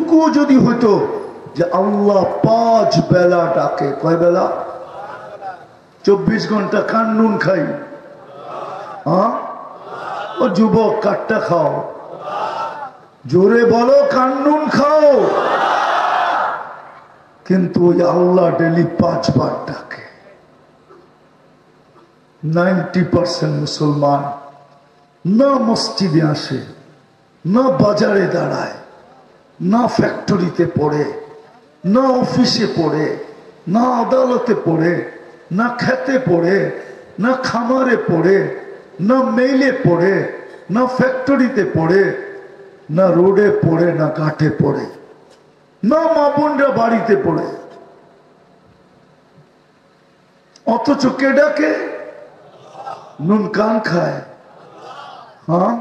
এইটুকু যদি হইতো যে আল্লাহ 5 বেলা ডাকে, কয় বেলা? 24 ঘন্টা কান নুন খাই, হ্যাঁ? ও যুবক, কাটটা খাও, জোরে বলো, কান নুন খাও। কিন্তু ওই আল্লাহ ডেলি 5 বার ডাকে। 90% মুসলমান না মসজিদে আসে, না বাজারে দাঁড়ায়, না ফ্যাক্টরিতে পড়ে, না অফিসে পড়ে, না আদালতে পড়ে, না খেতে পড়ে, না খামারে পড়ে, না মেইলে পড়ে, না ফ্যাক্টরিতে পড়ে, না রোডে পড়ে, না ঘাটে পড়ে, না মা বোনরা বাড়িতে পড়ে। অথচ কে ডাকে? নুন কান খায়। হ্যাঁ,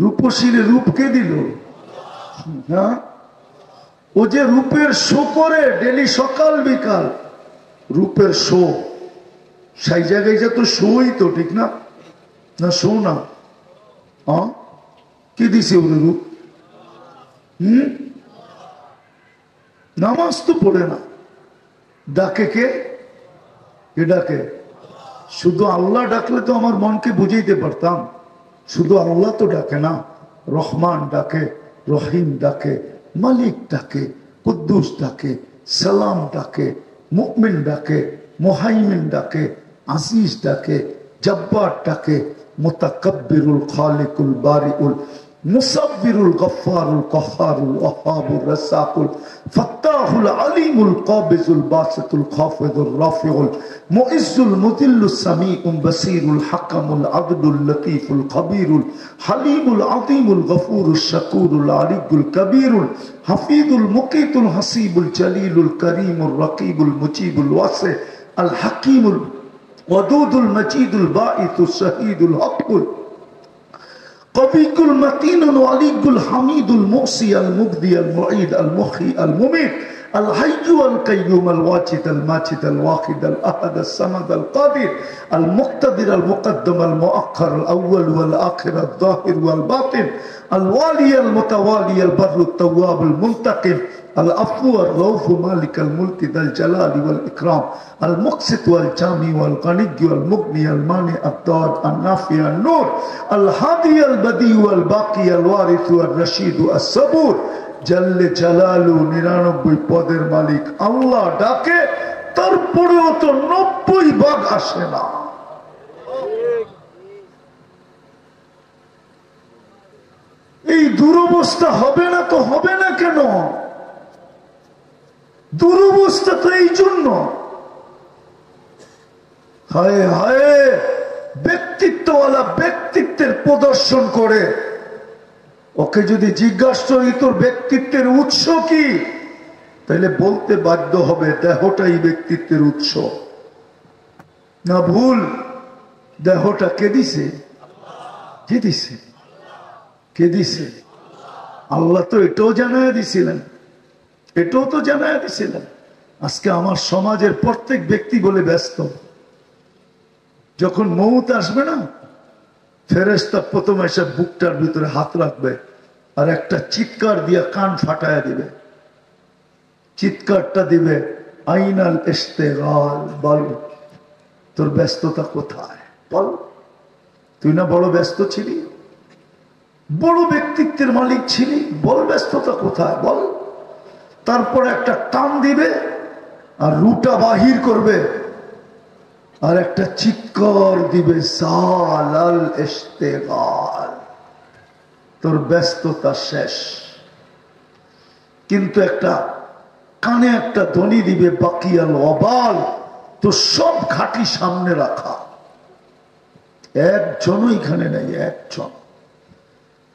রূপসীরে রূপ কে দিল? হ্যাঁ, ও যে রূপের শো করে ডেলি সকাল বিকাল, রূপের শো, সেই জায়গায় যা তো শোই তো, ঠিক না? না শো না, হ্যাঁ, কি দিছে ওর রূপ? নামাজ তো পড়ে না, ডাকে কে? কে ডাকে? শুধু আল্লাহ ডাকলে তো আমার মনকে বুঝাইতে পারতাম। শুধু আল্লাহ তো ডাকে না, রহমান ডাকে, রহিম ডাকে, মালিক ডাকে, কুদ্দুস ডাকে, সালাম ডাকে, মুমিন ডাকে, মুহাইমিন ডাকে, আজিজ ডাকে, জব্বার ডাকে, মুতাকাব্বিরুল খালিকুল বারিউল মুসাব্বিরুল গফফারুল কহ্হারুল ওয়াহাবুর রাসাকুল ফাত্তাহুল আলিমুল কাবিজুল বাসিতুল খাফিদুর রাফিউল মুইজ্জুল মুদিল্লুস সামিউল বাসিরুল হাকামুল আদলুল লতীফুল খবীরুল হালিমুল আযীমুল গফুরুশ শাকুরুল আলিয়ুল কবীরুল হাফিজুল মুকিতুল হাসিবুল জলিলুল করিমুর রকিবুল মুজিবুল ওয়াসি আল হাকিমুল ওয়াদুদুল মজিদুল বাঈতুস শাহীদুল হকুল قوي المتين الولي الحميد المؤسي المبدي المعيد المحيي المميت الحي القيوم الواجد الماجد الواحد الأحد الصمد القادر المقتدر المقدم المؤخر الأول والآخر الظاهر والباطن الوالي المتوالي البر التواب المنتقم العفو الرؤوف مالك الملك ذا الجلال والإكرام المقسط والجامع والغني والمغني المانع الضار النافع النور الهادي البديع والباقي الوارث والرشيد الصبور জাল্লে জালালু 99 পদের মালিক আল্লাহ ডাকে, তারপরেও তো 90 ভাগ আসে না। এই দুরবস্থা হবে না তো হবে না কেন? দুরবস্থা তো এই জন্য। হায় হায়, ব্যক্তিত্বওয়ালা ব্যক্তিত্বের প্রদর্শন করে। ওকে যদি জিজ্ঞাসা করি তোর ব্যক্তিত্বের উৎস কি, তাহলে বলতে বাধ্য হবে দেহটাই ব্যক্তিত্বের উৎস। না ভুল? দেহটা কে দিছে? কে দিছে? কে দিছে? আল্লাহ তো এটাও জানায় দিছিলেন, এটাও তো জানায় দিছিলেন। আজকে আমার সমাজের প্রত্যেক ব্যক্তি বলে ব্যস্ত। যখন মৌত আসবে না, ফেরেশতা প্রথম এসে বুকটার ভিতরে হাত রাখবে আর একটা চিৎকার দিয়ে কান ফাটায় দিবে। চিৎকারটা দিবে আইনাল ইশতিগাল, বল তোর ব্যস্ততা কোথায়? বল, তুই না বড় ব্যস্ত ছিলি, বড় ব্যক্তিত্বের মালিক ছিলি, বল ব্যস্ততা কোথায় বল। তারপর একটা টান দিবে আর রুটা বাহির করবে আর একটা চিৎকার দিবে সালাল ইশতিগাল, তোর ব্যস্ততা শেষ। কিন্তু একটা কানে একটা ধ্বনি দিবে বাকিয়াল ওয়াবাল, তো সব ঘাটি সামনে রাখা। একজনও এখানে নাই, একজন।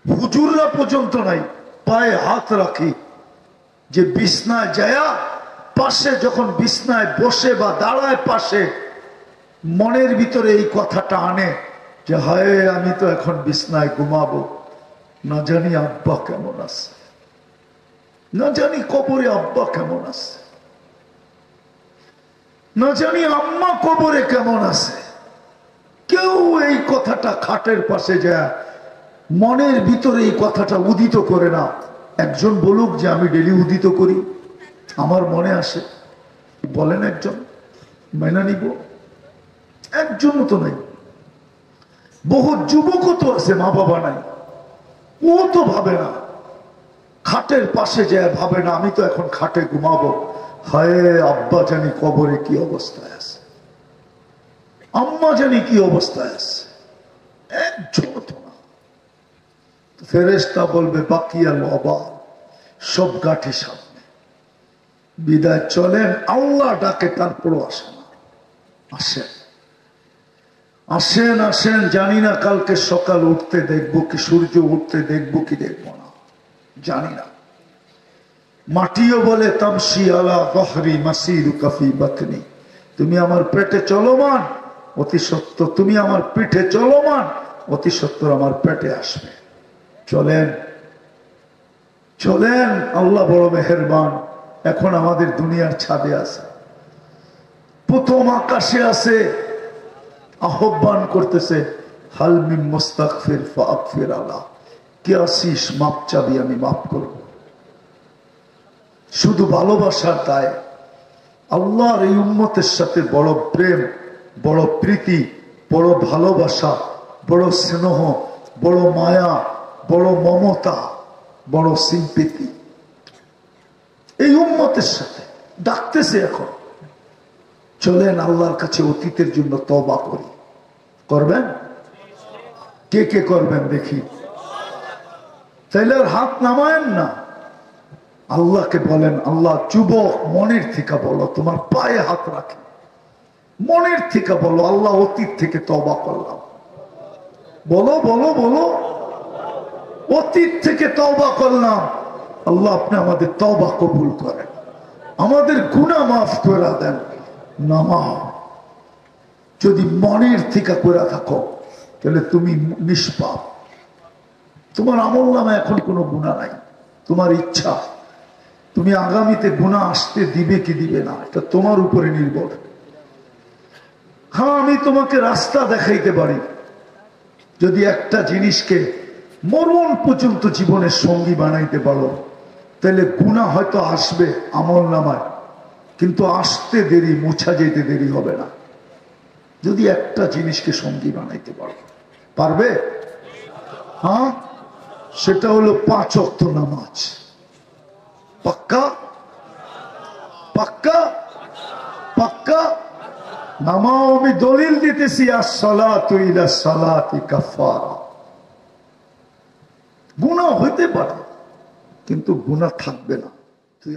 হুজুররা পর্যন্ত নাই। পায়ে হাত রাখি যে বিছনায় যায়া পাশে যখন বিছনায় বসে বা দাঁড়ায় পাশে, মনের ভিতরে এই কথাটা আনে যে হায় আমি তো এখন বিছনায় ঘুমাবো, না জানি আব্বা কেমন আছে, না জানি কবরে আব্বা কেমন আছে, না জানি আম্মা কবরে কেমন আছে। কেউ এই কথাটা খাটের পাশে যায় মনের ভিতরে এই কথাটা উদিত করে না একজন বলুক যে আমি ডেলি উদিত করি, আমার মনে আসে, বলেন একজন, মেনে নিব? একজনও তো নাই। বহু যুবকও তো আছে মা বাবা নাই, ও তো ভাবে না, খাটের পাশে যায় ভাবে না আমি তো এখন খাটে ঘুমাবো, হায় আব্বা জানি কবরে কি অবস্থায় আছে, আম্মা জানি কি অবস্থায় আছে। একজন তো না। ফেরেশতা বলবে বাকিয়াল অবা, সব গাঠি সামনে, বিদায় চলেন। আল্লাহ ডাকে, তারপরও আসে না। আসেন আসেন আসেন, জানি না কালকে সকাল উঠতে দেখবো কি, সূর্য উঠতে দেখবো কি দেখবো না জানি না। মাটিও বলে তামশি আলা দহরি মাসিরুকা ফি বাতনি, তুমি আমার পেটে চলমান, অতি সত্য তুমি আমার পিঠে চলমান, অতি সত্তর আমার পেটে আসবে। চলেন চলেন, আল্লাহ বড় মেহেরবান। এখন আমাদের দুনিয়ার ছাদে আছে, প্রথম আকাশে আছে, আহ্বান করতেছে হাল মিন মুস্তাগফির ফাগফির আলা, কে আসিস মাপ চাবি, আমি মাফ করব। শুধু ভালোবাসার দায়। আল্লাহর এই উম্মতের সাথে বড় প্রেম, বড় প্রীতি, বড় ভালোবাসা, বড় স্নেহ, বড় মায়া, বড় মমতা, বড় সিম্পেথি এই উম্মতের সাথে ডাকতেছে। এখন চলেন আল্লাহর কাছে অতীতের জন্য তওবা করি। করবেন? কে কে করবেন দেখি? তাইলে আর হাত নামায়েন না, আল্লাহকে বলেন, আল্লাহ যুবক মনের থেকে বলো, তোমার পায়ে হাত রাখে, মনের থেকে বলো, আল্লাহ অতীত থেকে তওবা করলাম। বলো বলো বলো, অতীত থেকে তওবা করলাম। আল্লাহ আপনি আমাদের তওবা কবুল করেন, আমাদের গুনাহ মাফ করে দেন। নামাও, যদি মনের থেকে করে থাকো তাহলে তুমি নিষ্পাপ, তোমার আমল নামে এখন কোনো গুনাহ নাই। তোমার ইচ্ছা, তুমি আগামীতে গুনাহ আসতে দিবে কি দিবে না, এটা তোমার উপরে নির্ভর। হ্যাঁ, আমি তোমাকে রাস্তা দেখাইতে পারি, যদি একটা জিনিসকে মরণ পর্যন্ত জীবনের সঙ্গী বানাইতে পারো, তাহলে গুনাহ হয়তো আসবে আমল নামায়, কিন্তু আসতে দেরি, মুছা যেতে দেরি হবে না, যদি একটা জিনিসকে সঙ্গী বানাইতে পারো। পারবে? হ্যাঁ, সেটা হলো 5 ওয়াক্ত নামাজ। পাক্কা পাক্কা পাক্কা নামাও। আমি দলিল দিতেছি, আসসালাতু ইলা সালাতি কাফারা। গুনাহ হইতে পারে কিন্তু গুনাহ থাকবে না। তুই